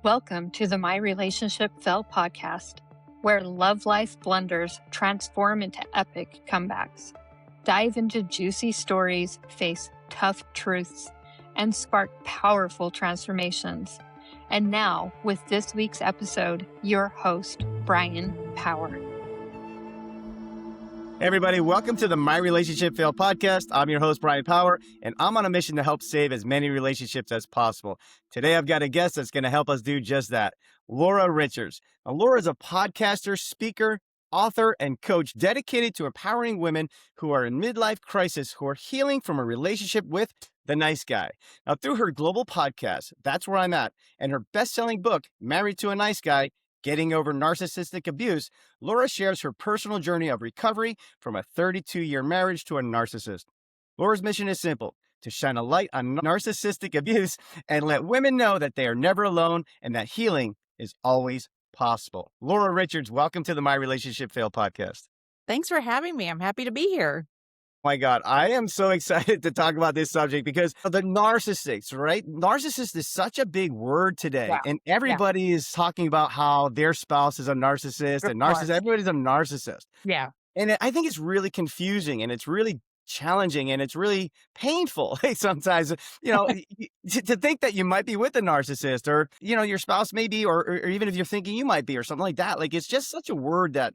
Welcome to the My Relationship Fell podcast, where love life blunders transform into epic comebacks. Dive into juicy stories, face tough truths, and spark powerful transformations. And now, with this week's episode, your host, Bryan Power. Hey everybody, welcome to the My Relationship Fail podcast. I'm your host, Bryan Power, and I'm on a mission to help save as many relationships as possible. Today, I've got a guest that's going to help us do just that, Laura Richards. Now, Laura is a podcaster, speaker, author, and coach dedicated to empowering women who are in midlife crisis, who are healing from a relationship with the nice guy. Now, through her global podcast, That's Where I'm At, and her best-selling book, Married to a Nice Guy, Getting Over Narcissistic Abuse, Laura shares her personal journey of recovery from a 32-year marriage to a narcissist. Laura's mission is simple: to shine a light on narcissistic abuse and let women know that they are never alone and that healing is always possible. Laura Richards, welcome to the My Relationship Fail podcast. Thanks for having me. I'm happy to be here. My God, I am so excited to talk about this subject because the narcissist, right? Narcissist is such a big word today. Yeah. And everybody is talking about how their spouse is a narcissist and everybody's a narcissist. Yeah. And I think it's really confusing and it's really challenging and it's really painful sometimes, to think that you might be with a narcissist or, your spouse may be, or even if you're thinking you might be or something like that. Like, it's just such a word that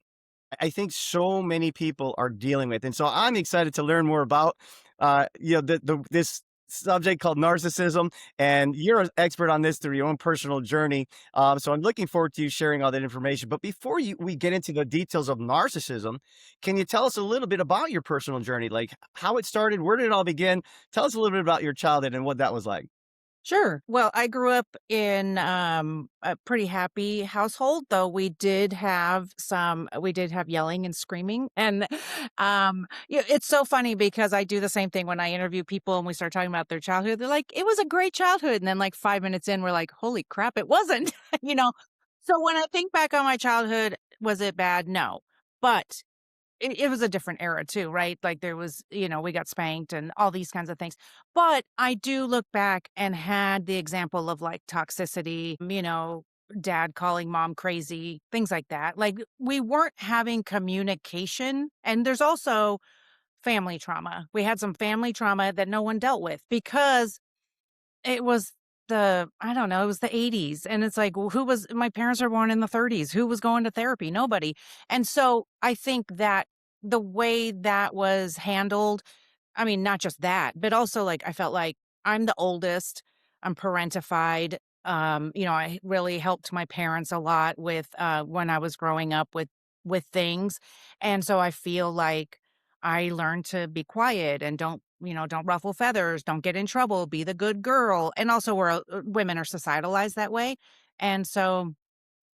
I think so many people are dealing with. And so I'm excited to learn more about, this subject called narcissism. And you're an expert on this through your own personal journey. So I'm looking forward to you sharing all that information. But before we get into the details of narcissism, can you tell us a little bit about your personal journey? Like how it started, where did it all begin? Tell us a little bit about your childhood and what that was like. Sure. Well, I grew up in a pretty happy household, though we did have yelling and screaming. And it's so funny because I do the same thing when I interview people and we start talking about their childhood. They're like, it was a great childhood. And then like 5 minutes in, we're like, holy crap, it wasn't, So when I think back on my childhood, was it bad? No. But it was a different era too, right? Like there was, we got spanked and all these kinds of things. But I do look back and had the example of like toxicity, dad calling mom crazy, things like that. Like we weren't having communication. And there's also family trauma. We had some family trauma that no one dealt with because it was it was the 80s. And it's like, well, my parents are born in the 30s. Who was going to therapy? Nobody. And so I think that the way that was handled, I mean, not just that, but also like, I felt like I'm the oldest, I'm parentified. I really helped my parents a lot with, when I was growing up with things. And so I feel like I learned to be quiet and don't ruffle feathers, don't get in trouble, be the good girl. And also women are societalized that way. And so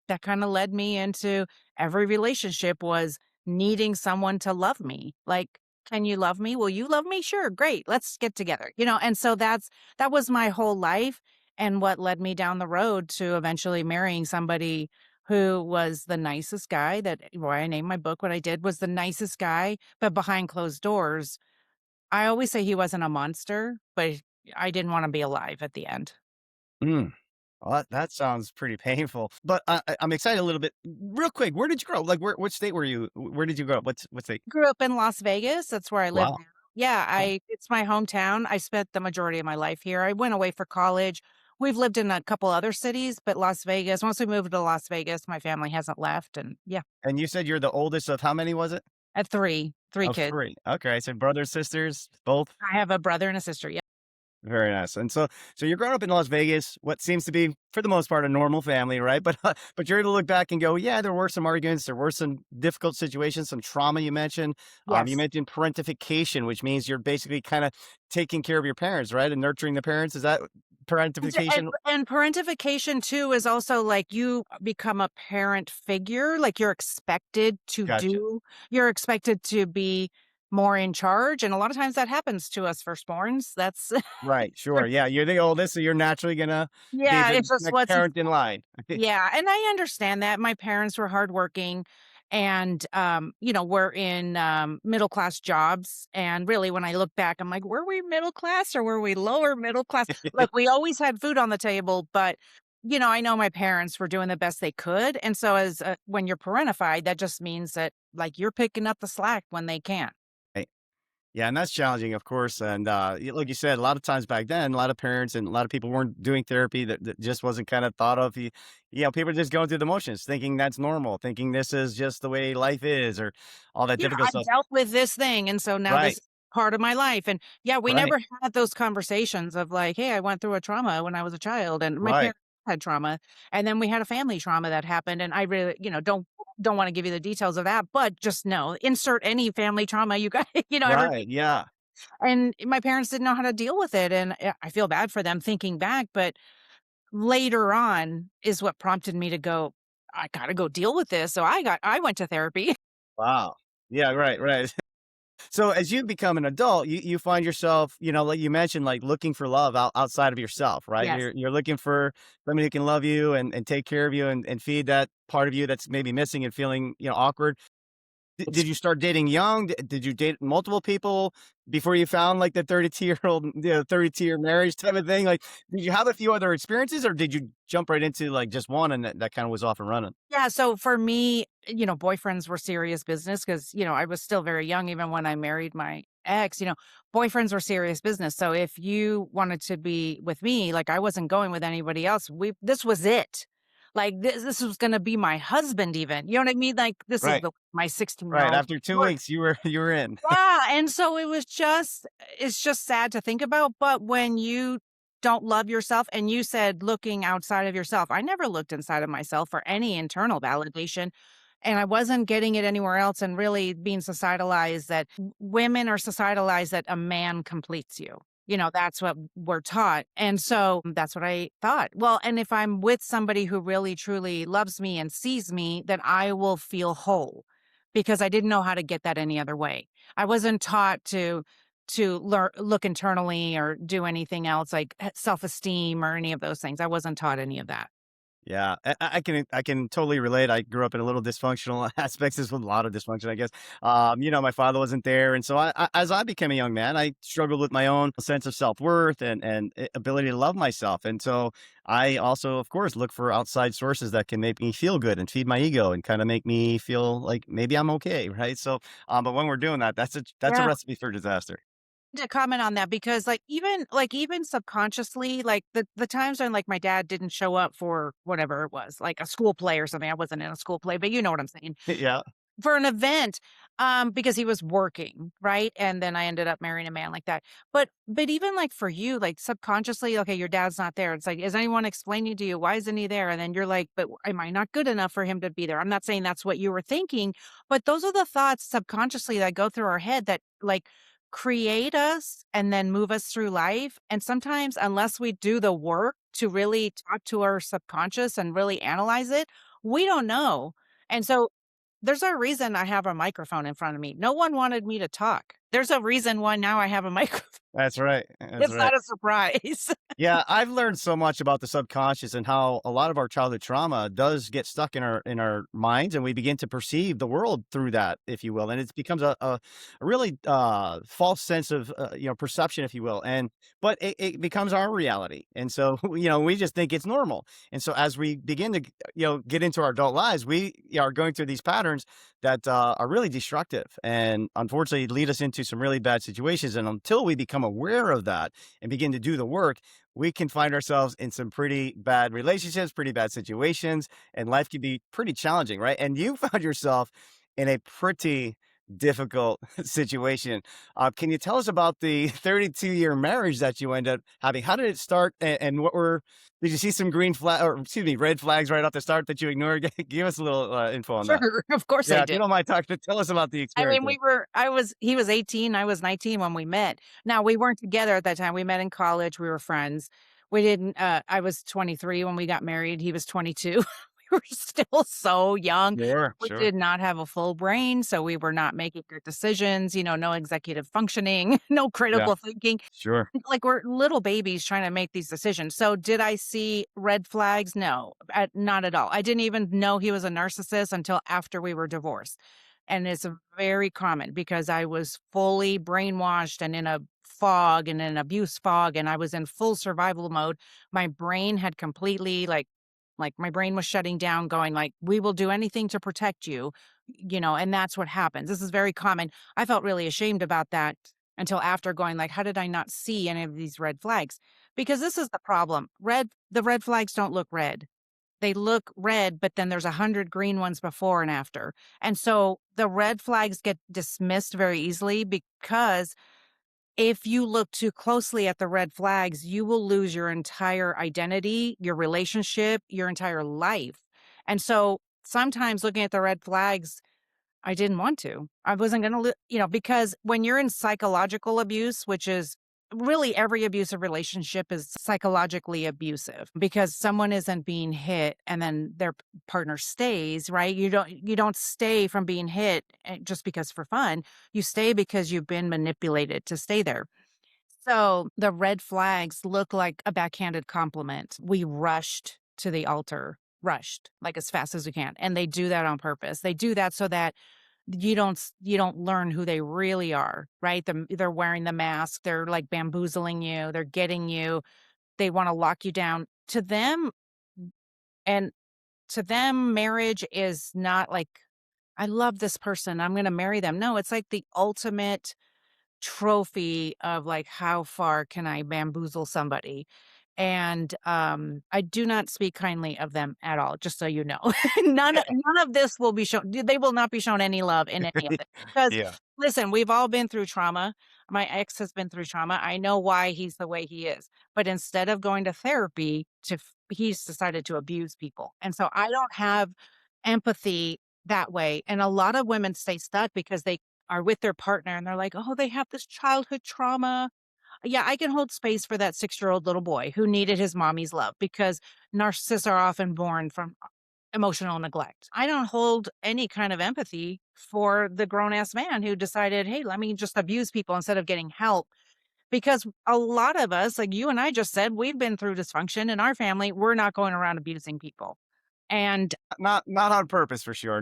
that kind of led me into every relationship was needing someone to love me. Like, can you love me? Will you love me? Sure. Great. Let's get together. And so that was my whole life and what led me down the road to eventually marrying somebody who was the nicest guy. Why I named my book what I did was the nicest guy, but behind closed doors. I always say he wasn't a monster, but I didn't want to be alive at the end. Well, that sounds pretty painful, but I'm excited a little bit. Real quick, where did you grow up? Like, what state were you? Where did you grow up? What state? Grew up in Las Vegas. That's where I live Wow. now. Yeah, it's my hometown. I spent the majority of my life here. I went away for college. We've lived in a couple other cities, but Las Vegas, once we moved to Las Vegas, my family hasn't left. And yeah. And you said you're the oldest of how many was it? At three kids. 3. Okay. So brothers, sisters, both? I have a brother and a sister. Yeah. Very nice. And so you're growing up in Las Vegas, what seems to be, for the most part, a normal family, right? But you're able to look back and go, yeah, there were some arguments, there were some difficult situations, some trauma you mentioned. Yes. You mentioned parentification, which means you're basically kind of taking care of your parents, right? And nurturing the parents. Is that parentification? And parentification too is also like you become a parent figure, like you're expected to Gotcha. You're expected to be more in charge. And a lot of times that happens to us firstborns. That's Right. Sure. Yeah. You're the oldest, so you're naturally going to be it's just the what's parent in line. yeah. And I understand that. My parents were hardworking and, we're in middle class jobs. And really, when I look back, I'm like, were we middle class or were we lower middle class? Look, we always had food on the table, but I know my parents were doing the best they could. And so as when you're parentified, that just means that like you're picking up the slack when they can't. Right. Yeah, and that's challenging, of course. And like you said, a lot of times back then, a lot of parents and a lot of people weren't doing therapy. That just wasn't kind of thought of. People are just going through the motions, thinking that's normal, thinking this is just the way life is, or all that Yeah, difficult I stuff. dealt with this thing, and so now this Right, is part of my life, and yeah, we right, never had those conversations of like, "Hey, I went through a trauma when I was a child," and my right, parents had trauma, and then we had a family trauma that happened, and I really, don't wanna give you the details of that, but just know, insert any family trauma you got, everybody, right. Yeah. and my parents didn't know how to deal with it, and I feel bad for them thinking back, but later on is what prompted me to go, "I gotta go deal with this," so I went to therapy. Wow. Yeah. Right. Right. So as you become an adult, you find yourself, like you mentioned, like looking for love outside of yourself, right? Yes. You're looking for somebody who can love you and take care of you and feed that part of you that's maybe missing and feeling, awkward. Did you start dating young? Did you date multiple people before you found like the 32-year-old, 32-year marriage type of thing? Like, did you have a few other experiences or did you jump right into like just one and that kind of was off and running? Yeah, so for me, boyfriends were serious business because, I was still very young even when I married my ex, boyfriends were serious business. So if you wanted to be with me, like I wasn't going with anybody else. This was it. Like this was gonna be my husband even. You know what I mean? Like this is Right. the my Right. 16-year-old. After 2 weeks, you were in. Yeah, and so it's just sad to think about, but when you don't love yourself and you said looking outside of yourself, I never looked inside of myself for any internal validation, and I wasn't getting it anywhere else and really being societalized that women are societalized that a man completes you. That's what we're taught, and so that's what I thought. Well, and if I'm with somebody who really truly loves me and sees me, then I will feel whole because I didn't know how to get that any other way. I wasn't taught to look internally or do anything else like self-esteem or any of those things. I wasn't taught any of that. Yeah, I can totally relate. I grew up in a little dysfunctional aspects. There's a lot of dysfunction, I guess. My father wasn't there, and so as I became a young man, I struggled with my own sense of self worth and ability to love myself. And so I also, of course, look for outside sources that can make me feel good and feed my ego and kind of make me feel like maybe I'm okay, right? So, but when we're doing that, that's a Yeah. recipe for disaster. To comment on that because even subconsciously, like the times when like my dad didn't show up for whatever it was, like a school play or something. I wasn't in a school play, but you know what I'm saying. Yeah, For an event, because he was working, right? And then I ended up marrying a man like that. But even like for you, like subconsciously, okay, your dad's not there. It's like, is anyone explaining to you why isn't he there? And then you're like, but am I not good enough for him to be there? I'm not saying that's what you were thinking, but those are the thoughts subconsciously that go through our head that like create us and then move us through life. And sometimes unless we do the work to really talk to our subconscious and really analyze it, we don't know. And so there's a reason I have a microphone in front of me. No one wanted me to talk. There's a reason why now I have a microphone. that's right. That's It's right. not a surprise. Yeah, I've learned so much about the subconscious and how a lot of our childhood trauma does get stuck in our minds, and we begin to perceive the world through that, if you will, and it becomes a really false sense of perception, if you will, but it becomes our reality, and so we just think it's normal, and so as we begin to get into our adult lives, we are going through these patterns that are really destructive, and unfortunately lead us into some really bad situations, and until we become aware of that and begin to do the work, we can find ourselves in some pretty bad relationships, pretty bad situations, and life can be pretty challenging, right? And you found yourself in a pretty difficult situation. Can you tell us about the 32-year marriage that you ended up having? How did it start? And did you see some red flags right off the start that you ignored? Give us a little info on that. Sure, of course I Yeah, if you did. don't mind talking, tell us about the I experience. mean, he was 18, I was 19 when we met. Now, we weren't together at that time. We met in college. We were friends. We didn't, I was 23 when we got married. He was 22. We were still so young. Sure, We sure. did not have a full brain. So we were not making good decisions, no executive functioning, no Yeah, critical thinking. sure. Like we're little babies trying to make these decisions. So did I see red flags? No, not at all. I didn't even know he was a narcissist until after we were divorced. And it's very common because I was fully brainwashed and in a fog and an abuse fog, and I was in full survival mode. My brain had completely like my brain was shutting down, going like, "We will do anything to protect you," and that's what happens. This is very common. I felt really ashamed about that until after going like, "How did I not see any of these red flags?" Because this is the problem. The red flags don't look red. They look red, but then there's 100 green ones before and after. And so the red flags get dismissed very easily because if you look too closely at the red flags, you will lose your entire identity, your relationship, your entire life. And so sometimes looking at the red flags, I didn't want to. I wasn't going to, because when you're in psychological abuse, which is really every abusive relationship is psychologically abusive because someone isn't being hit and then their partner stays, right? You don't stay from being hit just because for fun. You stay because you've been manipulated to stay there. So the red flags look like a backhanded compliment. We rushed to the altar, rushed like as fast as we can. And they do that on purpose. They do that so that you don't learn who they really are, right? They're wearing the mask. They're like bamboozling you. They're getting you. They want to lock you down. And to them, marriage is not like, I love this person, I'm going to marry them. No, it's like the ultimate trophy of like, how far can I bamboozle somebody? And I do not speak kindly of them at all, just so you know. None of this will be shown. They will not be shown any love in any of it. Because Yeah. listen, we've all been through trauma. My ex has been through trauma. I know why he's the way he is. But instead of going to therapy, he's decided to abuse people. And so I don't have empathy that way. And a lot of women stay stuck because they are with their partner and they're like, oh, they have this childhood trauma. Yeah, I can hold space for that 6-year-old little boy who needed his mommy's love because narcissists are often born from emotional neglect. I don't hold any kind of empathy for the grown ass man who decided, hey, let me just abuse people instead of getting help. Because a lot of us, like you and I just said, we've been through dysfunction in our family. We're not going around abusing people. And Not on purpose for sure.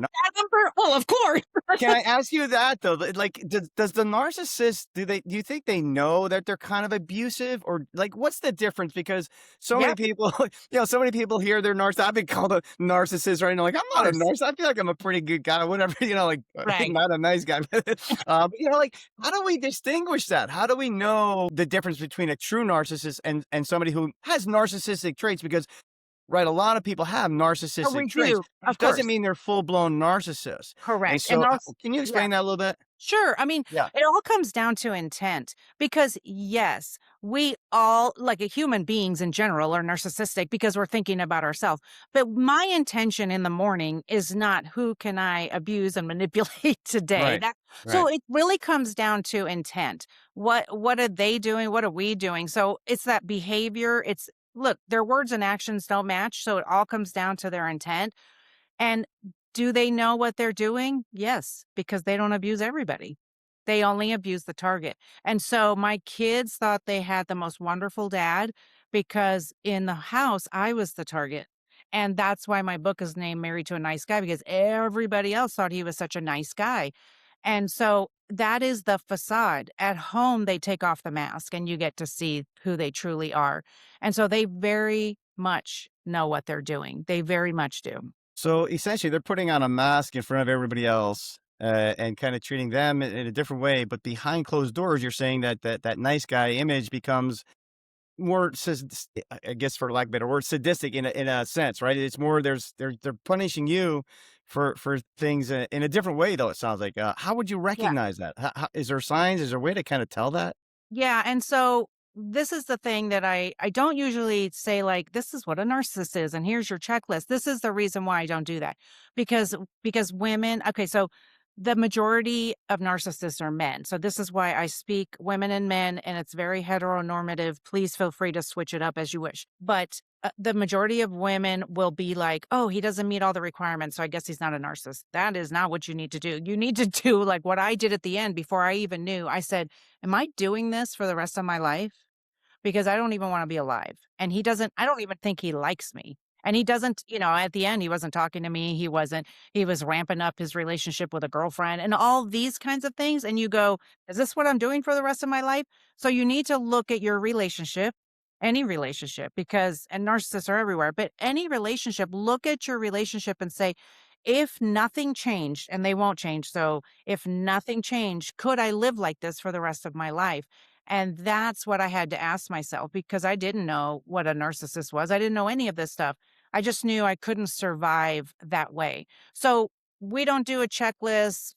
well, of course. Can I ask you that though? Like, does the narcissist do you think they know that they're kind of abusive, or like what's the difference? Because so many Yep, people, so many people hear they're narcissist. I've been called a narcissist, right? And like, of I'm not a course. narcissist. I feel like I'm a pretty good guy, whatever. Like Right. not a nice guy. But, like how do we distinguish that? How do we know the difference between a true narcissist and somebody who has narcissistic traits? Because right, a lot of people have So narcissistic we traits, do, but of it doesn't course. mean they're full-blown narcissists. And Correct. And so, also, can you yeah. explain that a little bit? Sure. I mean, Yeah. it all comes down to intent because, yes, we all, like human beings in general, are narcissistic because we're thinking about ourselves. But my intention in the morning is not who can I abuse and manipulate today. Right. So Right. it really comes down to intent. What are they doing? What are we doing? So it's that behavior. It's look, their words and actions don't match. So it all comes down to their intent. And do they know what they're doing? Yes, because they don't abuse everybody. They only abuse the target. And so my kids thought they had the most wonderful dad because in the house, I was the target. And that's why my book is named Married to a Nice Guy, because everybody else thought he was such a nice guy. And so that is the facade. At home, they take off the mask and you get to see who they truly are. And so they very much know what they're doing. They very much do. So essentially, they're putting on a mask in front of everybody else, and kind of treating them in a different way. But behind closed doors, you're saying that nice guy image becomes more, I guess, for lack of a better word, sadistic in a sense, right? It's more they're punishing you for things in a different way, though. It sounds like. How would you Yeah. recognize that? Is there signs? Is there a way to kind of tell that? Yeah, and so this is the thing that I don't usually say like this is what a narcissist is and here's your checklist. This is the reason why I don't do that. Because women, okay, so the majority of narcissists are men. So this is why I speak women and men and it's very heteronormative. Please feel free to switch it up as you wish. But the majority of women will be like, oh, he doesn't meet all the requirements. So I guess he's not a narcissist. That is not what you need to do. You need to do like what I did at the end before I even knew. I said, am I doing this for the rest of my life? Because I don't even want to be alive. And I don't even think he likes me. And he doesn't, at the end, he wasn't talking to me. He was ramping up his relationship with a girlfriend and all these kinds of things. And you go, is this what I'm doing for the rest of my life? So you need to look at your relationship, any relationship, and narcissists are everywhere, but any relationship, look at your relationship and say, if nothing changed, and they won't change. So if nothing changed, could I live like this for the rest of my life? And that's what I had to ask myself because I didn't know what a narcissist was. I didn't know any of this stuff. I just knew I couldn't survive that way. So we don't do a checklist.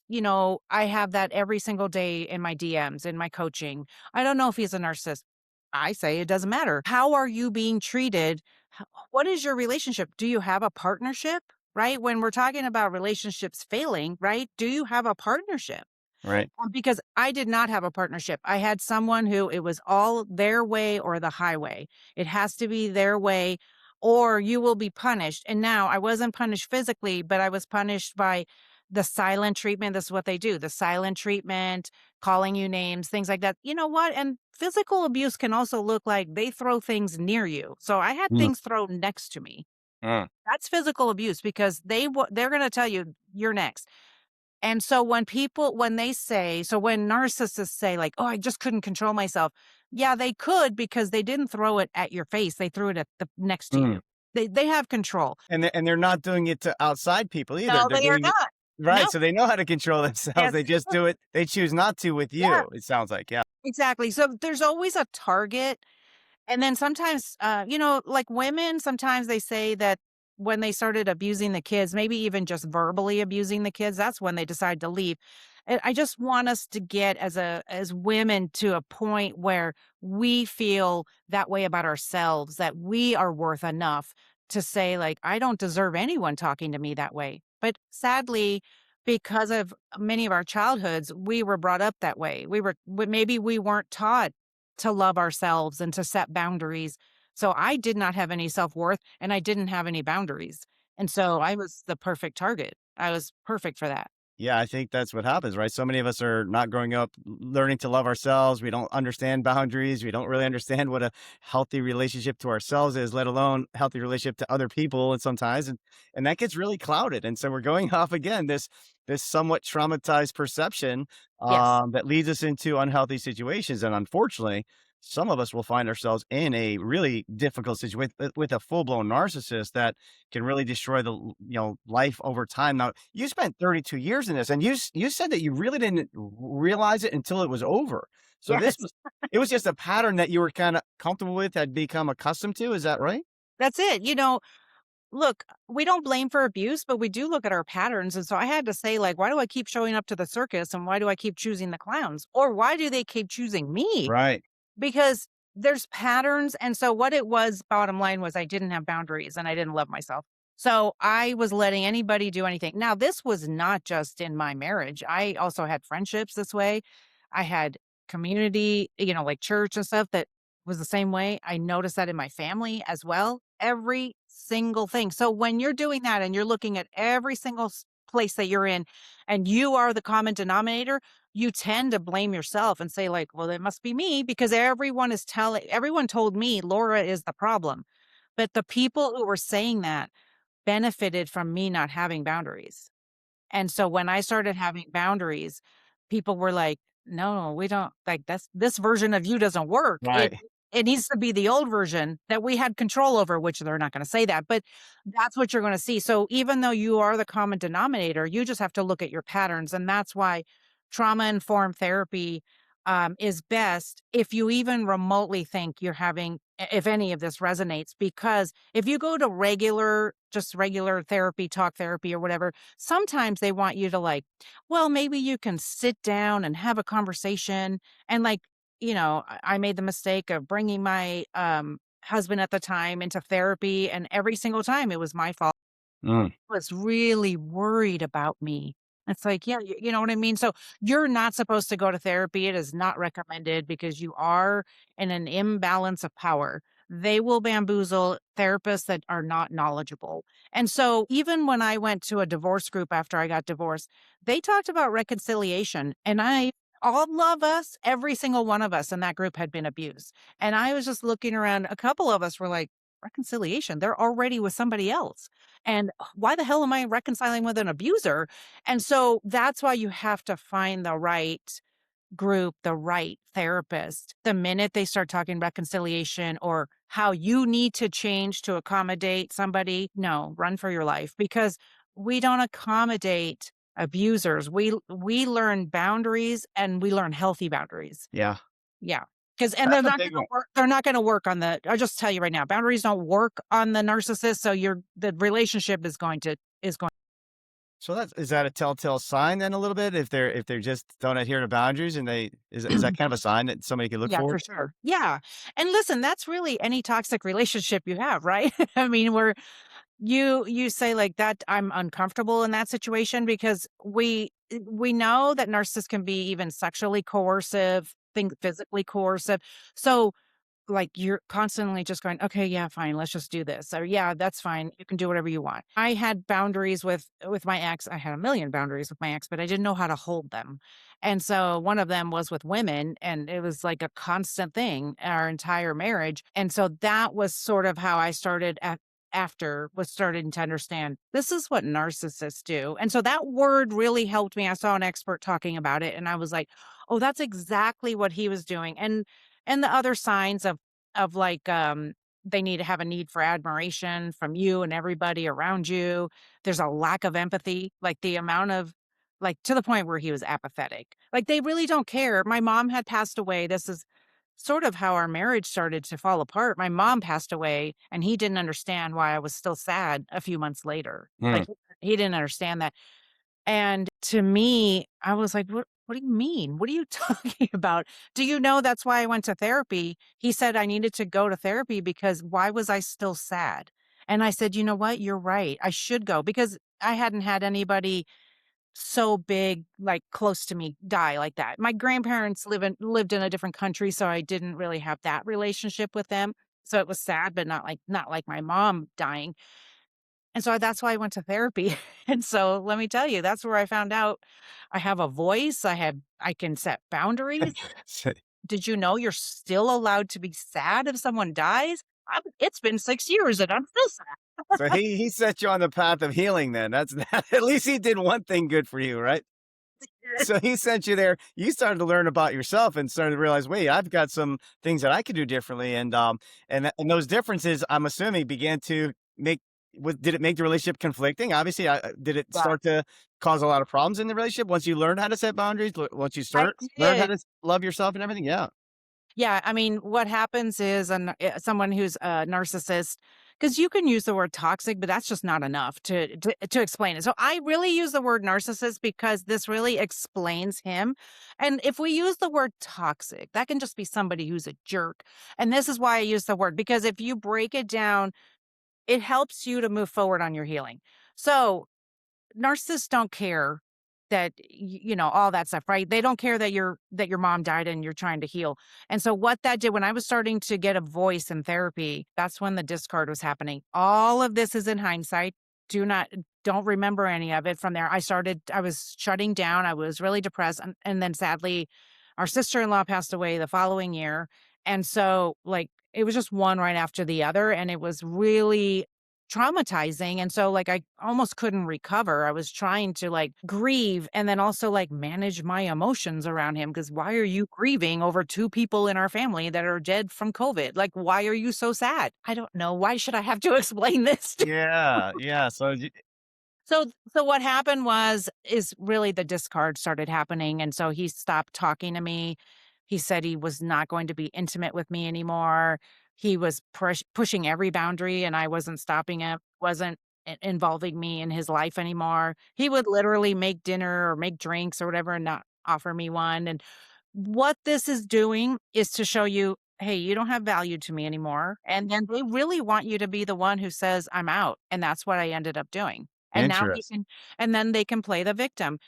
I have that every single day in my DMs, in my coaching. I don't know if he's a narcissist. I say it doesn't matter. How are you being treated? What is your relationship? Do you have a partnership? Right? When we're talking about relationships failing, right? Do you have a partnership? Right. Because I did not have a partnership. I had someone who it was all their way or the highway. It has to be their way or you will be punished. And now I wasn't punished physically, but I was punished by the silent treatment. This is what they do, the silent treatment, calling you names, things like that. You know what? And physical abuse can also look like they throw things near you. So I had Mm. things thrown next to me. Mm. That's physical abuse because they're going to tell you you're next. And so when when narcissists say like, "Oh, I just couldn't control myself." Yeah, they could because they didn't throw it at your face. They threw it at the next to Mm. you. They have control. And they're not doing it to outside people either. No, They're they are doing it not. right. No. So they know how to control themselves. Yes. They just do it. They choose not to with Yeah, you. It sounds like, yeah. exactly. So there's always a target. And then sometimes, like women, sometimes they say that when they started abusing the kids, maybe even just verbally abusing the kids, that's when they decide to leave. And I just want us to get as women to a point where we feel that way about ourselves, that we are worth enough to say, like, I don't deserve anyone talking to me that way. But sadly, because of many of our childhoods, we were brought up that way. Maybe we weren't taught to love ourselves and to set boundaries. So I did not have any self-worth and I didn't have any boundaries. And so I was the perfect target. I was perfect for that. Yeah, I think that's what happens, right? So many of us are not growing up learning to love ourselves. We don't understand boundaries. We don't really understand what a healthy relationship to ourselves is, let alone healthy relationship to other people. And sometimes, and that gets really clouded. And so we're going off again this somewhat traumatized perception Yes. that leads us into unhealthy situations. And unfortunately, some of us will find ourselves in a really difficult situation with a full blown narcissist that can really destroy life over time. Now, you spent 32 years in this, and you said that you really didn't realize it until it was over. So Yes. it was just a pattern that you were kind of comfortable with, had become accustomed to. Is that right? That's it. Look, we don't blame for abuse, but we do look at our patterns. And so I had to say, like, why do I keep showing up to the circus and why do I keep choosing the clowns? Or why do they keep choosing me? Right. Because there's patterns, and so what it was, bottom line was I didn't have boundaries and I didn't love myself. So I was letting anybody do anything. Now, this was not just in my marriage. I also had friendships this way. I had community, like church and stuff that was the same way. I noticed that in my family as well. Every single thing. So when you're doing that and you're looking at every single place that you're in and you are the common denominator, you tend to blame yourself and say like, well, it must be me because everyone told me Laura is the problem. But the people who were saying that benefited from me not having boundaries. And so when I started having boundaries, people were like, "No, we don't like that's this version of you doesn't work. It Right. it needs to be the old version that we had control over," which they're not going to say that, but that's what you're going to see. So even though you are the common denominator, you just have to look at your patterns. And that's why trauma informed therapy is best if you even remotely think you're having, if any of this resonates, because if you go to just regular therapy, talk therapy or whatever, sometimes they want you to like, well, maybe you can sit down and have a conversation. And like, I made the mistake of bringing my husband at the time into therapy. And every single time it was my fault. Mm. Was really worried about me. It's like, yeah, you know what I mean? So you're not supposed to go to therapy. It is not recommended because you are in an imbalance of power. They will bamboozle therapists that are not knowledgeable. And so even when I went to a divorce group after I got divorced, they talked about reconciliation. And all of us, every single one of us in that group had been abused. And I was just looking around. A couple of us were like, reconciliation? They're already with somebody else. And why the hell am I reconciling with an abuser? And so that's why you have to find the right group, the right therapist. The minute they start talking reconciliation or how you need to change to accommodate somebody, no, run for your life because we don't accommodate abusers. We learn boundaries and we learn healthy boundaries. Yeah. Yeah. Because and That's a big one. they're not gonna work on the I'll just tell you right now, boundaries don't work on the narcissist, so the relationship is going So is that a telltale sign then a little bit if they're just don't adhere to boundaries and they is that kind of a sign that somebody could look Yeah, for? for sure. Yeah. And listen, that's really any toxic relationship you have, right? I mean, where you say like that I'm uncomfortable in that situation because we know that narcissists can be even sexually coercive, think physically coercive. So like you're constantly just going, okay, yeah, fine, let's just do this. Or yeah, that's fine. You can do whatever you want. I had boundaries with my ex. I had a million boundaries with my ex, but I didn't know how to hold them. And so one of them was with women, and it was like a constant thing our entire marriage. And so that was sort of how I started after was starting to understand this is what narcissists do. And so that word really helped me. I saw an expert talking about it and I was like, "Oh, that's exactly what he was doing." And the other signs of like they need to have a need for admiration from you and everybody around you. There's a lack of empathy, like the amount of like to the point where he was apathetic. Like they really don't care. My mom had passed away. This is sort of how our marriage started to fall apart. My mom passed away and he didn't understand why I was still sad a few months later. Mm. Like he didn't understand that. And to me, I was like, what do you mean? What are you talking about? Do you know that's why I went to therapy?" He said I needed to go to therapy because why was I still sad? And I said, "You know what? You're right. I should go because I hadn't had anybody so big, like close to me die like that. My grandparents lived in a different country, so I didn't really have that relationship with them. So it was sad, but not like my mom dying. And so that's why I went to therapy. And so let me tell you, that's where I found out I have a voice. I can set boundaries. So Did you know you're still allowed to be sad if someone dies? It's been 6 years and I'm still sad. so he set you on the path of healing then. That's at least he did one thing good for you, right? So he sent you there. You started to learn about yourself and started to realize, wait, I've got some things that I could do differently. And those differences, I'm assuming, began to make. Did it make the relationship conflicting? Obviously, did it Yeah, start to cause a lot of problems in the relationship once you learned how to set boundaries? Once you I start learn how did. to love yourself and everything? Yeah. Yeah, I mean, what happens is someone who's a narcissist, because you can use the word toxic, but that's just not enough to explain it. So I really use the word narcissist because this really explains him. And if we use the word toxic, that can just be somebody who's a jerk. And this is why I use the word because if you break it down, it helps you to move forward on your healing. So narcissists don't care that you know all that stuff, right? They don't care that your mom died and you're trying to heal. And so what that did when I was starting to get a voice in therapy, that's when the discard was happening. All of this is in hindsight. Don't remember any of it from there. I was shutting down. I was really depressed and then sadly our sister-in-law passed away the following year. And so like it was just one right after the other and it was really traumatizing, and so, like, I almost couldn't recover. I was trying to, like, grieve and then also, like, manage my emotions around him. Because why are you grieving over 2 people in our family that are dead from COVID? Like, why are you so sad? I don't know. Why should I have to explain this to Yeah. Yeah. So so what happened is really the discard started happening, and so he stopped talking to me. He said he was not going to be intimate with me anymore. He was pushing every boundary, and I wasn't stopping him, wasn't involving me in his life anymore. He would literally make dinner or make drinks or whatever and not offer me one. And what this is doing is to show you, hey, you don't have value to me anymore. And then they really want you to be the one who says, I'm out. And that's what I ended up doing. And now he interesting. can and then they can play the victim.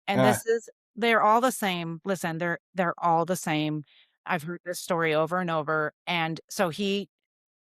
And Uh, this is they're all the same. Listen, they're all the same. I've heard this story over and over. And so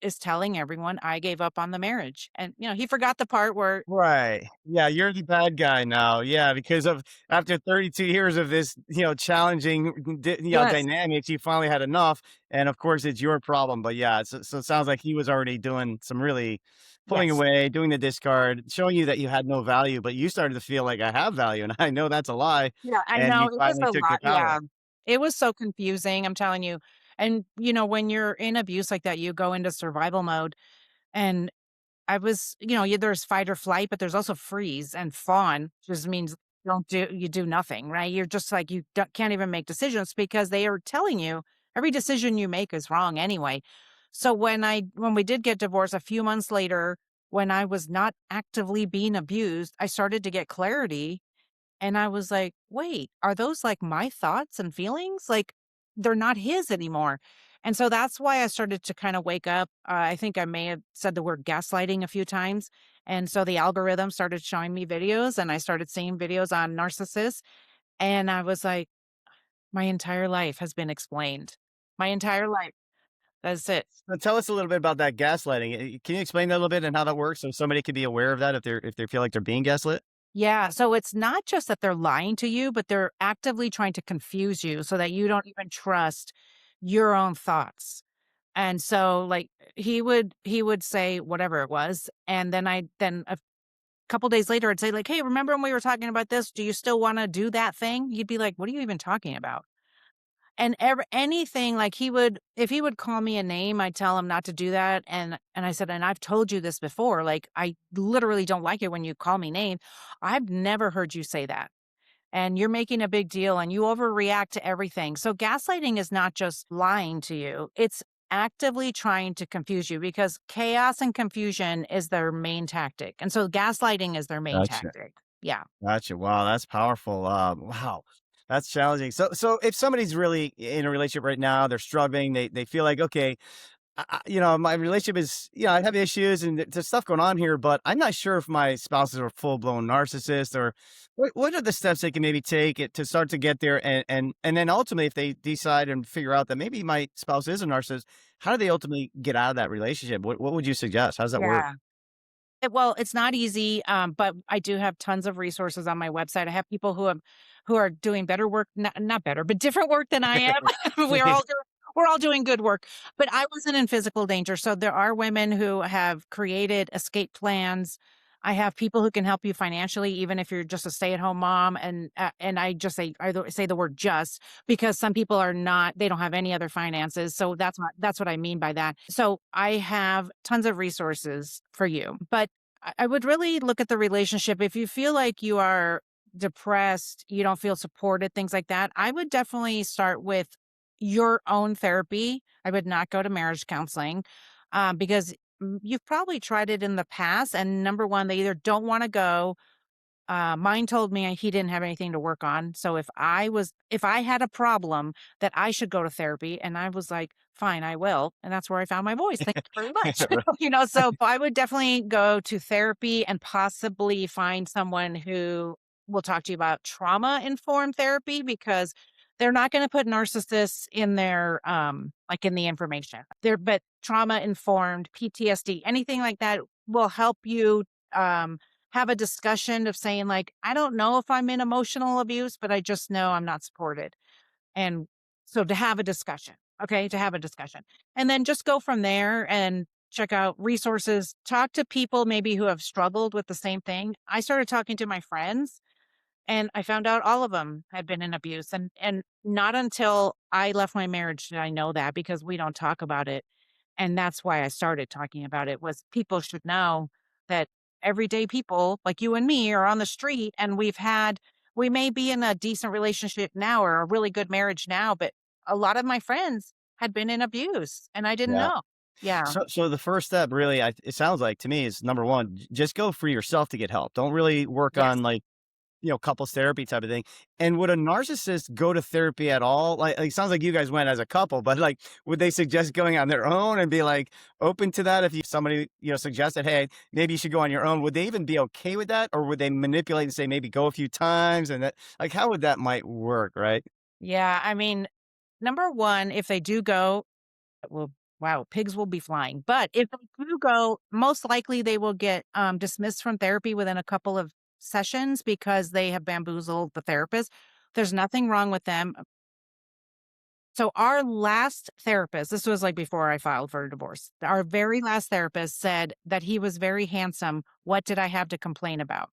is telling everyone I gave up on the marriage. And, he forgot the part where, Right. Yeah, you're the bad guy now. Yeah, because of after 32 years of this, challenging, yes, dynamics, you finally had enough, and of course, it's your problem. But yeah, so it sounds like he was already doing some really pulling yes. away, doing the discard, showing you that you had no value, but you started to feel like I have value, and I know that's a lie, Yeah, I and know, you it was finally a took your lot, power. yeah. It was so confusing, I'm telling you. And, when you're in abuse like that, you go into survival mode, and I was there's fight or flight, but there's also freeze and fawn, just means you do nothing, right? You're just like, you can't even make decisions because they are telling you every decision you make is wrong anyway. So when we did get divorced a few months later, when I was not actively being abused, I started to get clarity, and I was like, "Wait, are those, like, my thoughts and feelings? Like, they're not his anymore." And so that's why I started to kinda wake up. I think I may have said the word gaslighting a few times, and so the algorithm started showing me videos, and I started seeing videos on narcissists, and I was like, "My entire life has been explained. My entire life. That's it." So tell us a little bit about that gaslighting. Can you explain that a little bit and how that works so somebody could be aware of that if they feel like they're being gaslit? Yeah, so it's not just that they're lying to you, but they're actively trying to confuse you so that you don't even trust your own thoughts. And so, like, he would say whatever it was, and then a couple days later, I'd say, like, "Hey, remember when we were talking about this? Do you still wanna do that thing?" He'd be like, "What are you even talking about?" And anything, like, if he would call me a name, I'd tell him not to do that, and I said, "And I've told you this before, like, I literally don't like it when you call me name. I've never heard you say that, and you're making a big deal, and you overreact to everything." So gaslighting is not just lying to you, it's actively trying to confuse you because chaos and confusion is their main tactic. And so gaslighting is their main Gotcha. tactic. Yeah. Gotcha. Wow, that's powerful. Wow, that's challenging. So if somebody's really in a relationship right now, they're struggling, they feel like, okay, my relationship is, I have issues and there's stuff going on here, but I'm not sure if my spouse is a full blown narcissist or what are the steps they can maybe take to start to get there, and then ultimately, if they decide and figure out that maybe my spouse is a narcissist, how do they ultimately get out of that relationship? What would you suggest? How does that work? Yeah. Well, it's not easy, but I do have tons of resources on my website. I have people who are doing better work, not better, but different work than I am. We're all doing good work. But I wasn't in physical danger, so there are women who have created escape plans. I have people who can help you financially, even if you're just a stay-at-home mom. And I say the word just because some people are not, they don't have any other finances. So that's what I mean by that. So I have tons of resources for you. But I would really look at the relationship. If you feel like you are depressed, you don't feel supported, things like that, I would definitely start with your own therapy. I would not go to marriage counseling because you've probably tried it in the past. And number one, they either don't want to go. Mine told me he didn't have anything to work on. So if I had a problem that I should go to therapy, and I was like, fine, I will. And that's where I found my voice. Thank you very much. So I would definitely go to therapy and possibly find someone who will talk to you about trauma informed therapy because they're not going to put narcissists in their, like in the information there, but trauma informed PTSD, anything like that will help you, have a discussion of saying like, I don't know if I'm in emotional abuse, but I just know I'm not supported. And so to have a discussion, okay, to have a discussion and then just go from there and check out resources, talk to people maybe who have struggled with the same thing. I started talking to my friends and I found out all of them had been in abuse, and not until I left my marriage did I know that because we don't talk about it, and that's why I started talking about it, was people should know that everyday people like you and me are on the street, and we may be in a decent relationship now or a really good marriage now, but a lot of my friends had been in abuse, and I didn't Yeah. know. Yeah. So the first step really, it sounds like to me, is number one, just go for yourself to get help. Don't really work Yes. on like, couples therapy type of thing. And would a narcissist go to therapy at all? Like it sounds like you guys went as a couple, but like, would they suggest going on their own and be like open to that? If somebody, suggested, hey, maybe you should go on your own, would they even be okay with that? Or would they manipulate and say, maybe go a few times and that, like, how would that might work? Right. Yeah, I mean, number 1, if they do go, wow, pigs will be flying. But if they do go, most likely they will get dismissed from therapy within a couple of sessions because they have bamboozled the therapist. There's nothing wrong with them. So our last therapist, this was like before I filed for a divorce. Our very last therapist said that he was very handsome. What did I have to complain about?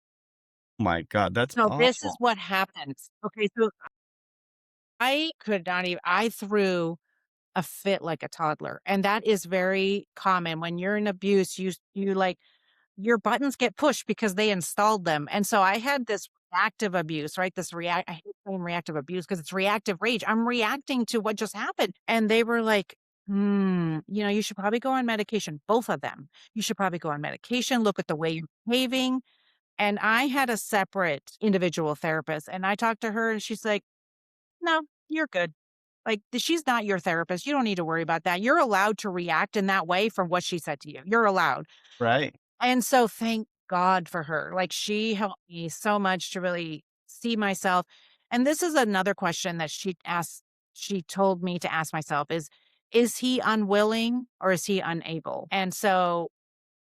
My God, that's So this is awful. what happens. Okay, so I could not even I threw a fit like a toddler. And that is very common when you're in abuse, you like your buttons get pushed because they installed them. And so I had this reactive abuse, right? I hate saying reactive abuse because it's reactive rage. I'm reacting to what just happened. And they were like, you should probably go on medication. Both of them. You should probably go on medication. Look at the way you're behaving. And I had a separate individual therapist and I talked to her and she's like, no, you're good. Like, she's not your therapist. You don't need to worry about that. You're allowed to react in that way from what she said to you. You're allowed. Right. And so thank God for her. Like, she helped me so much to really see myself. And this is another question that she told me to ask myself is he unwilling or is he unable? And so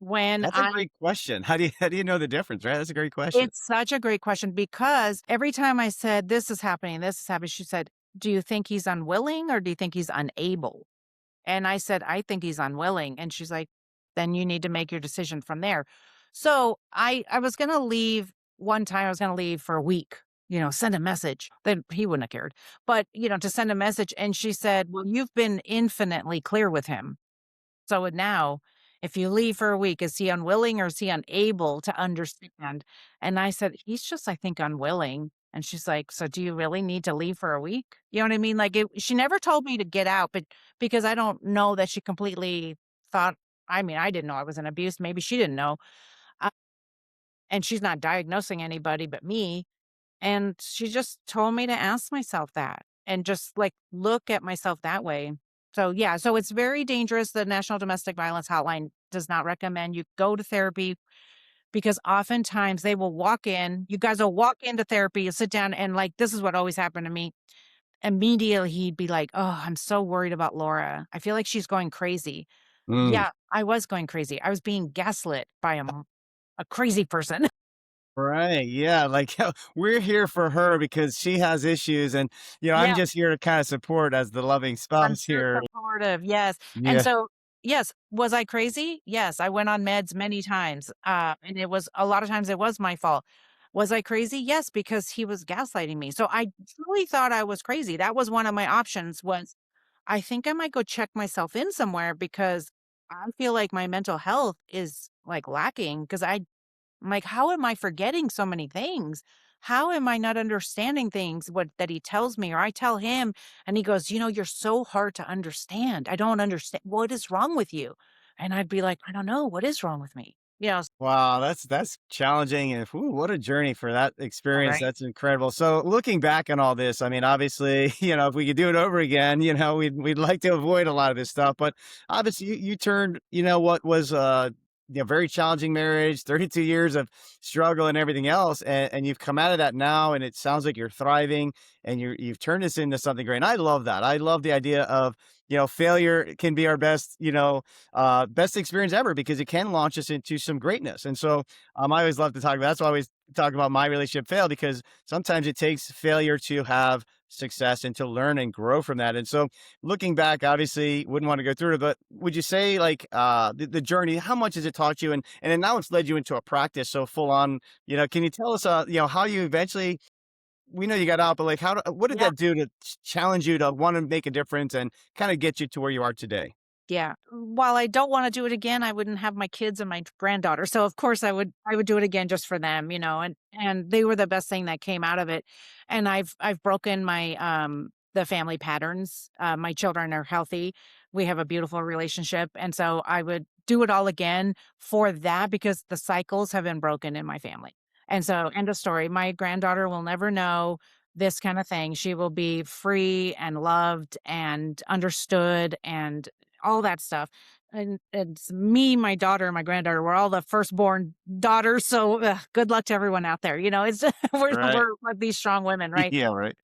when That's a great question. How do you know the difference, right? That's a great question. it's such a great question because every time I said, this is happening, she said, do you think he's unwilling or do you think he's unable? And I said, I think he's unwilling. And she's like, then you need to make your decision from there. So I was going to leave one time, I was going to leave for a week, send a message. Then he wouldn't have cared. But, to send a message. And she said, well, you've been infinitely clear with him. So now, if you leave for a week, is he unwilling or is he unable to understand? And I said, he's just, I think, unwilling. And she's like, so do you really need to leave for a week? You know what I mean? Like, she never told me to get out, but because I don't know that she completely thought, I mean, I didn't know I was in abuse. Maybe she didn't know. Uh, and she's not diagnosing anybody but me. And she just told me to ask myself that and just like look at myself that way. So, yeah, so it's very dangerous. The National Domestic Violence Hotline does not recommend you go to therapy because oftentimes they will walk in, you guys will walk into therapy, you sit down, and like this is what always happened to me. Immediately, he'd be like, oh, I'm so worried about Laura. I feel like she's going crazy. Mm. Yeah, I was going crazy. I was being gaslit by a crazy person. Right. Yeah. Like we're here for her because she has issues, and I'm Yeah. just here to kind of support as the loving I'm spouse so here. supportive, yes, and Yeah. so yes, was I crazy? Yes, I went on meds many times, and it was a lot of times it was my fault. Was I crazy? Yes, because he was gaslighting me, so I truly thought I was crazy. That was one of my options was, I think I might go check myself in somewhere because I feel like my mental health is, like, lacking because I'm like, how am I forgetting so many things? How am I not understanding things what that he tells me or I tell him and he goes, you're so hard to understand. I don't understand. What is wrong with you? And I'd be like, I don't know. What is wrong with me? Wow, that's challenging, and whew, what a journey for that experience. Right. That's incredible. So, looking back on all this, I mean, obviously, if we could do it over again, we'd like to avoid a lot of this stuff. But obviously, you turned, what was very challenging marriage, 32 years of struggle and everything else, and you've come out of that now, and it sounds like you're thriving, and you've turned this into something great. And I love that. I love the idea of failure can be our best, best experience ever because it can launch us into some greatness. And so I always love to talk about that's why I always talk about my relationship fail because sometimes it takes failure to have success and to learn and grow from that. And so looking back, obviously wouldn't want to go through it, but would you say like the journey, how much has it taught you? And then now it's led you into a practice so full on, can you tell us how you eventually we know you got out, but like what did Yeah. that do to challenge you to want to make a difference and kind of get you to where you are today? Yeah. While I don't wanna do it again, I wouldn't have my kids and my granddaughter, so of course I would do it again just for them, and they were the best thing that came out of it, and I've broken the family patterns, my children are healthy, we have a beautiful relationship, and so I would do it all again for that because the cycles have been broken in my family, and so end of story. My granddaughter will never know this kinda thing, she will be free and loved and understood and all that stuff. And it's me, my daughter, and my granddaughter. We're all the firstborn daughters. So good luck to everyone out there. It's we're Right. we're like these strong women, right? Yeah, right.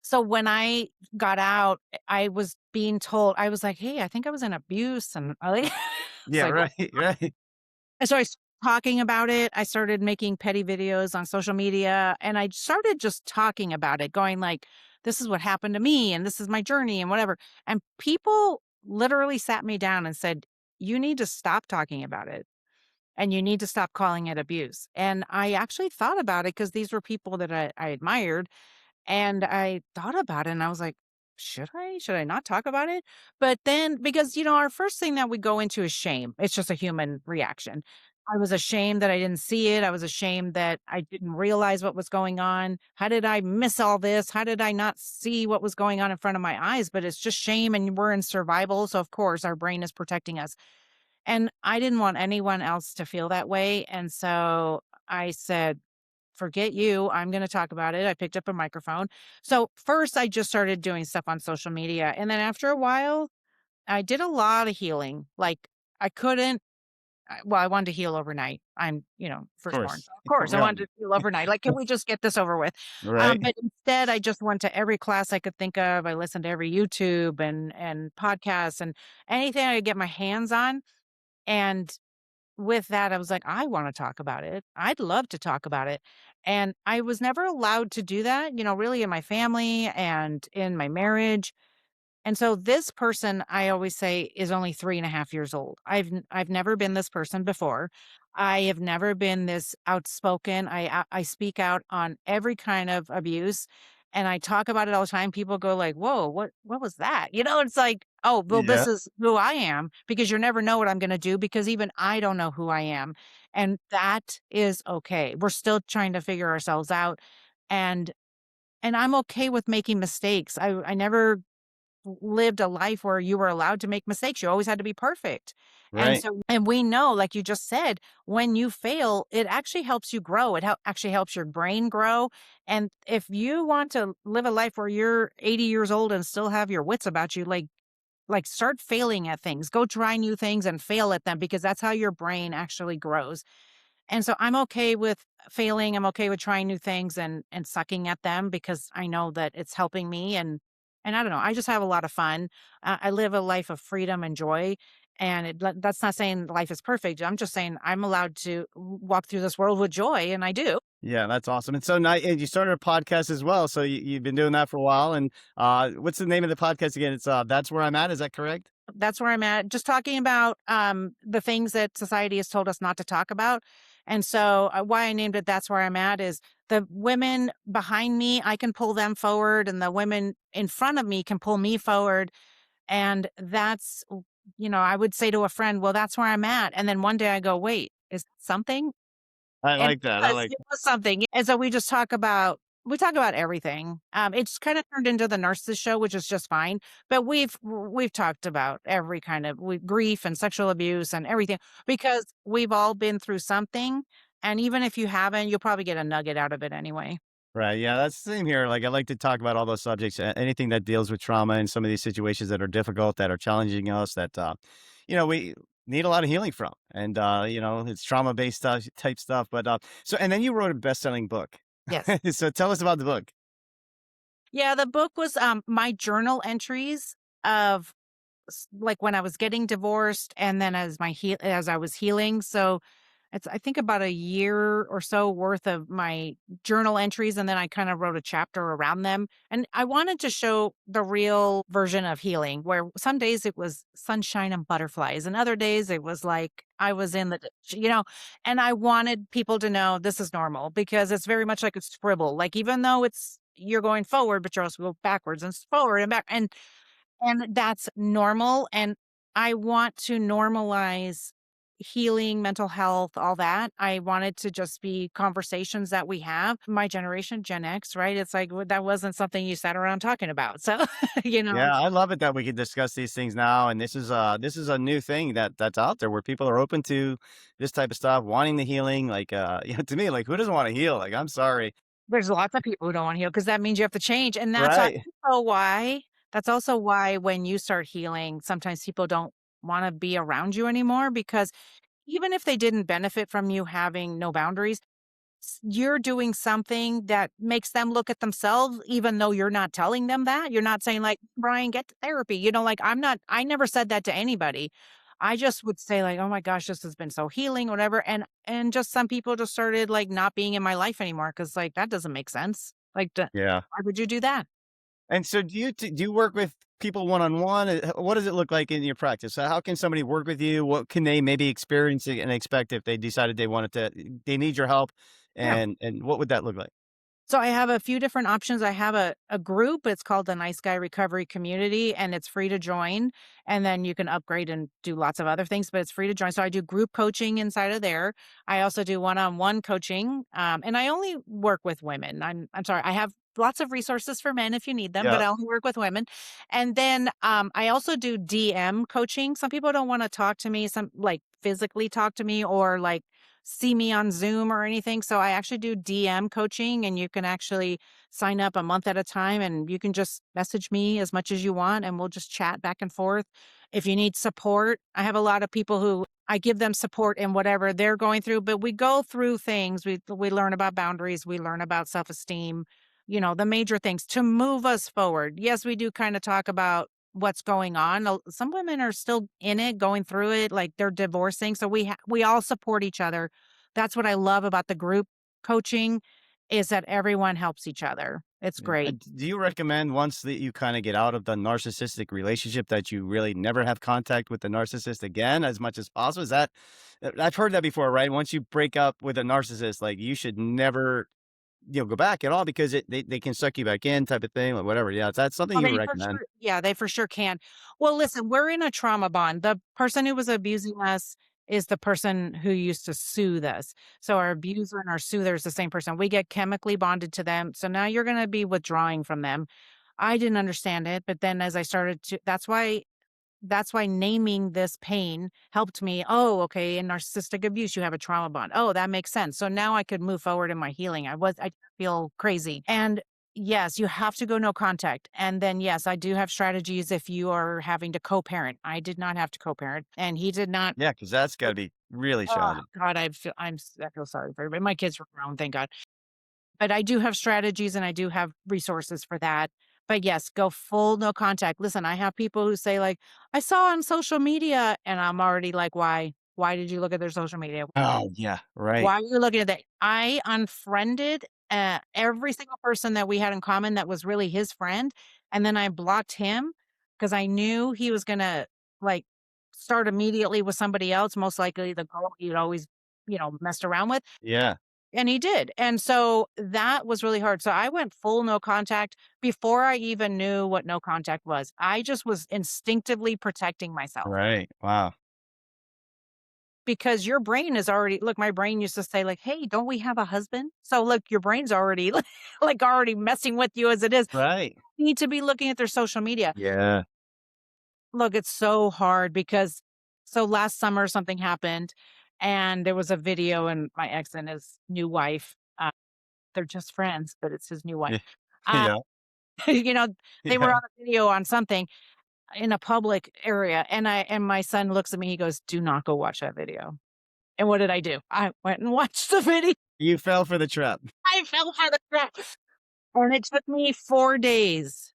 So when I got out, I was being told, I was like, "Hey, I think I was in abuse." And I like, it's Yeah, like, right, right. and so I started talking about it. I started making petty videos on social media, and I started just talking about it, going like, "This is what happened to me, and this is my journey, and whatever." And people literally sat me down and said, "You need to stop talking about it, and you need to stop calling it abuse." And I actually thought about it because these were people that I admired, and I thought about it and I was like, should I? Should I not talk about it? But then, because, our first thing that we go into is shame. It's just a human reaction. I was ashamed that I didn't see it. I was ashamed that I didn't realize what was going on. How did I miss all this? How did I not see what was going on in front of my eyes? But it's just shame, and we're in survival. So, of course, our brain is protecting us. And I didn't want anyone else to feel that way. And so I said, forget you. I'm going to talk about it. I picked up a microphone. So first, I just started doing stuff on social media. And then after a while, I did a lot of healing. Like I couldn't, well, I wanted to heal overnight. I'm, Of firstborn. course. So of course, I Yeah, wanted to heal overnight. Like, can we just get this over with? right. But instead, I just went to every class I could think of. I listened to every YouTube and podcasts and anything I could get my hands on. And with that, I was like, I want to talk about it. I'd love to talk about it. And I was never allowed to do that, really in my family and in my marriage. And so this person, I always say, is only 3.5 years old. I've never been this person before. I have never been this outspoken. I speak out on every kind of abuse, and I talk about it all the time. People go like, "Whoa, what was that?" It's like, "Oh, well, this Yeah, is who I am," because you never know what I'm going to do, because even I don't know who I am, and that is okay. We're still trying to figure ourselves out, and I'm okay with making mistakes. I never lived a life where you were allowed to make mistakes. You always had to be perfect. And right. so, and we know, like you just said, when you fail, it actually helps you grow. It actually helps your brain grow. And if you want to live a life where you're 80 years old and still have your wits about you, like start failing at things, go try new things and fail at them, because that's how your brain actually grows. And so I'm okay with failing. I'm okay with trying new things and sucking at them, because I know that it's helping me. And I don't know, I just have a lot of fun. I live a life of freedom and joy. And that's not saying life is perfect. I'm just saying I'm allowed to walk through this world with joy, and I do. Yeah, that's awesome. And so now and you started a podcast as well. So you've been doing that for a while. And what's the name of the podcast again? It's That's Where I'm At. Is that correct? That's where I'm at. Just talking about the things that society has told us not to talk about. And so, why I named it That's Where I'm At is the women behind me, I can pull them forward, and the women in front of me can pull me forward. And that's, I would say to a friend, well, that's where I'm at. And then one day I go, wait, is that something? I And like that. I because like it was something. And so we talk about everything. It's kind of turned into the narcissist show, which is just fine. But we've talked about every kind of grief and sexual abuse and everything, because we've all been through something. And even if you haven't, you'll probably get a nugget out of it anyway. Right. Yeah, that's the same here. Like I like to talk about all those subjects, anything that deals with trauma and some of these situations that are difficult, that are challenging us, that we need a lot of healing from. And it's trauma based type stuff. But so and then you wrote a best selling book. Yes. So tell us about the book. Yeah, the book was my journal entries of like when I was getting divorced, and then as I was healing. So it's, I think, about a year or so worth of my journal entries, and then I kind of wrote a chapter around them. And I wanted to show the real version of healing, where some days it was sunshine and butterflies, and other days it was like I was in the ditch. And I wanted people to know this is normal, because it's very much like a scribble. Like, even though you're going forward, but you're also go backwards and forward and back. And that's normal, and I want to normalize healing, mental health, all that. I want it to just be conversations that we have. My generation, Gen X, right? It's like, that wasn't something you sat around talking about. So, you know, Yeah, I love it that we can discuss these things now, and this is a new thing that's out there where people are open to this type of stuff, wanting the healing. Like, to me, like, who doesn't want to heal? Like, I'm sorry, there's lots of people who don't want to heal, because that means you have to change. And right? that's also why when you start healing, sometimes people don't want to be around you anymore, because even if they didn't benefit from you having no boundaries, you're doing something that makes them look at themselves, even though you're not telling them that. You're not saying like, Bryan, get to therapy. Like I never said that to anybody. I just would say like, oh my gosh, this has been so healing, whatever. And just some people just started like not being in my life anymore. Cause like that doesn't make sense. Like, Yeah. why would you do that? And so do you work with people one-on-one? What does it look like in your practice? So how can somebody work with you? What can they maybe experience and expect if they decided they need your help, Yeah. and what would that look like? So I have a few different options. I have a group. It's called the Nice Guy Recovery Community, and it's free to join. And then you can upgrade and do lots of other things, but it's free to join. So I do group coaching inside of there. I also do one-on-one coaching, and I only work with women. I'm sorry. I have lots of resources for men if you need them, but Yeah. I only work with women. And then I also do DM coaching. Some people don't want to talk to me, some like physically talk to me or like see me on Zoom or anything. So I actually do DM coaching, and you can actually sign up a month at a time, and you can just message me as much as you want and we'll just chat back and forth. If you need support, I have a lot of people who I give them support in whatever they're going through, but we go through things. We learn about boundaries, we learn about self-esteem, the major things to move us forward. Yes, we do kind of talk about what's going on. Some women are still in it, going through it, like they're divorcing. So we all support each other. That's what I love about the group coaching is that everyone helps each other. It's Yeah. great. Do you recommend once that you kind of get out of the narcissistic relationship that you really never have contact with the narcissist again as much as possible? Is that I've heard that before, right? Once you break up with a narcissist, like you should never, go back at all because they can suck you back in type of thing or whatever. Yeah. Is that something Oh, you they for recommend? sure, yeah, they for sure can. Well, listen, we're in a trauma bond. The person who was abusing us is the person who used to soothe us. So our abuser and our soother is the same person. We get chemically bonded to them. So now you're going to be withdrawing from them. I didn't understand it, but then as I started to, that's why naming this pain helped me. Oh, okay. In narcissistic abuse, you have a trauma bond. Oh, that makes sense. So now I could move forward in my healing. I feel crazy. And yes, you have to go no contact. And then, yes, I do have strategies if you are having to co parent. I did not have to co parent, and he did not. Yeah. Cause that's got to be really Oh, challenging. God, I feel sorry for everybody. My kids were grown, thank God. But I do have strategies and I do have resources for that. But yes, go full no contact. Listen, I have people who say like, "I saw on social media," and I'm already like, "Why? Why did you look at their social media? Oh, yeah. Right. Why are you looking at that?" I unfriended, every single person that we had in common that was really his friend, and then I blocked him because I knew he was gonna, like, start immediately with somebody else, most likely the girl he'd always, messed around with. Yeah. And he did, and so that was really hard. So I went full no contact before I even knew what no contact was. I just was instinctively protecting myself Right. Wow. because your brain is already look, my brain used to say like, "Hey, don't we have a husband?" So look, your brain's already like already messing with you as it is. Right. You need to be looking at their social media. Yeah. Look, it's so hard because so last summer something happened and there was a video and my ex and his new wife, they're just friends, but it's his new wife. Yeah. Uh, Yeah. you know, they were Yeah. on a video on something in a public area, and my son looks at me, he goes, "Do not go watch that video." And what did I do? I went and watched the video. You fell for the trap. I fell for the trap, and it took me 4 days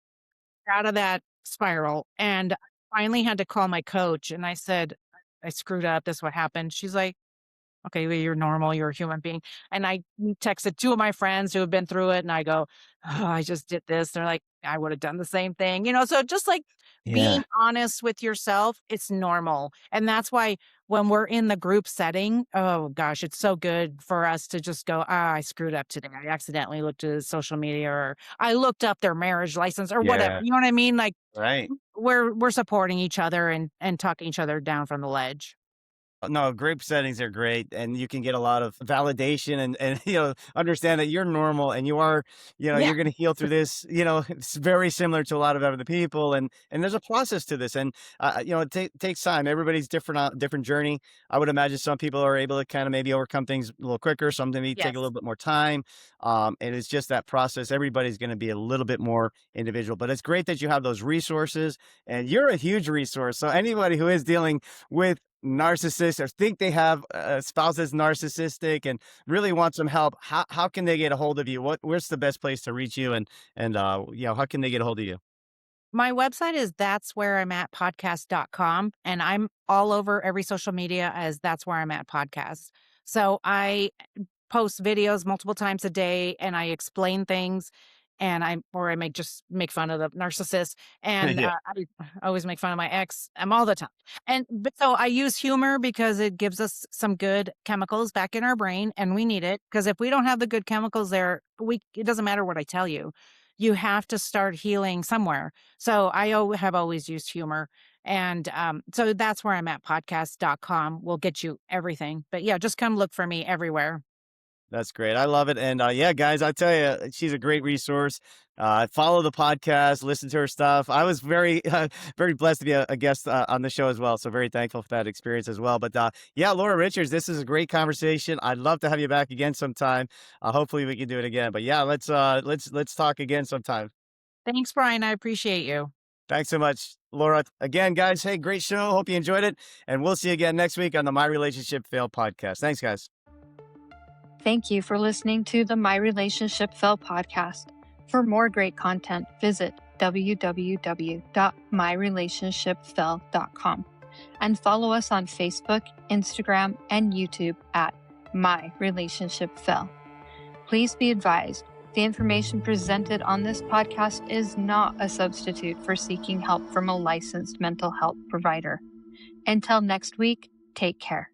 out of that spiral, and I finally had to call my coach, and I said, "I screwed up, this is what happened." She's like, "Okay, well, you're normal, you're a human being." And I texted 2 of my friends who have been through it, and I go, "Oh, I just did this." They're like, "I would have done the same thing." So just like being Yeah. honest with yourself, it's normal. And that's why when we're in the group setting, oh gosh, it's so good for us to just go, "Ah, I screwed up today. I accidentally looked at his social media or I looked up their marriage license or whatever." Yeah. You know what I mean? Like Right. we're supporting each other and talking each other down from the ledge. No, group settings are great, and you can get a lot of validation and understand that you're normal and you are, Yeah. you're going to heal through this. It's very similar to a lot of other people, and there's a process to this, and it takes time. Everybody's different, different journey. I would imagine some people are able to kind of maybe overcome things a little quicker. Some maybe take a Yes. little bit more time, and it's just that process. Everybody's going to be a little bit more individual, but it's great that you have those resources, and you're a huge resource. So anybody who is dealing with narcissists or think they have a spouse that's narcissistic and really want some help, how can they get a hold of you? Where's the best place to reach you, and how can they get a hold of you? My website is that's where I'm at podcast.com, and I'm all over every social media as that's where I'm at podcast. So I post videos multiple times a day and I explain things, and I may just make fun of the narcissist, and Yeah. I always make fun of my ex. I'm all the time. But so I use humor because it gives us some good chemicals back in our brain, and we need it because if we don't have the good chemicals there, it doesn't matter what I tell you. You have to start healing somewhere. So have always used humor. And so that's where I'm at podcast.com. Will get you everything. But yeah, just come look for me everywhere. That's great. I love it. And yeah, guys, I tell you, she's a great resource. Follow the podcast, listen to her stuff. I was very, very blessed to be a guest on the show as well. So very thankful for that experience as well. But yeah, Laura Richards, this is a great conversation. I'd love to have you back again sometime. Hopefully we can do it again. But yeah, let's talk again sometime. Thanks, Bryan. I appreciate you. Thanks so much, Laura. Again, guys, hey, great show. Hope you enjoyed it. And we'll see you again next week on the My Relationship Fail podcast. Thanks, guys. Thank you for listening to the My Relationship Fell podcast. For more great content, visit www.myrelationshipfell.com and follow us on Facebook, Instagram, and YouTube at My Relationship Fell. Please be advised, the information presented on this podcast is not a substitute for seeking help from a licensed mental health provider. Until next week, take care.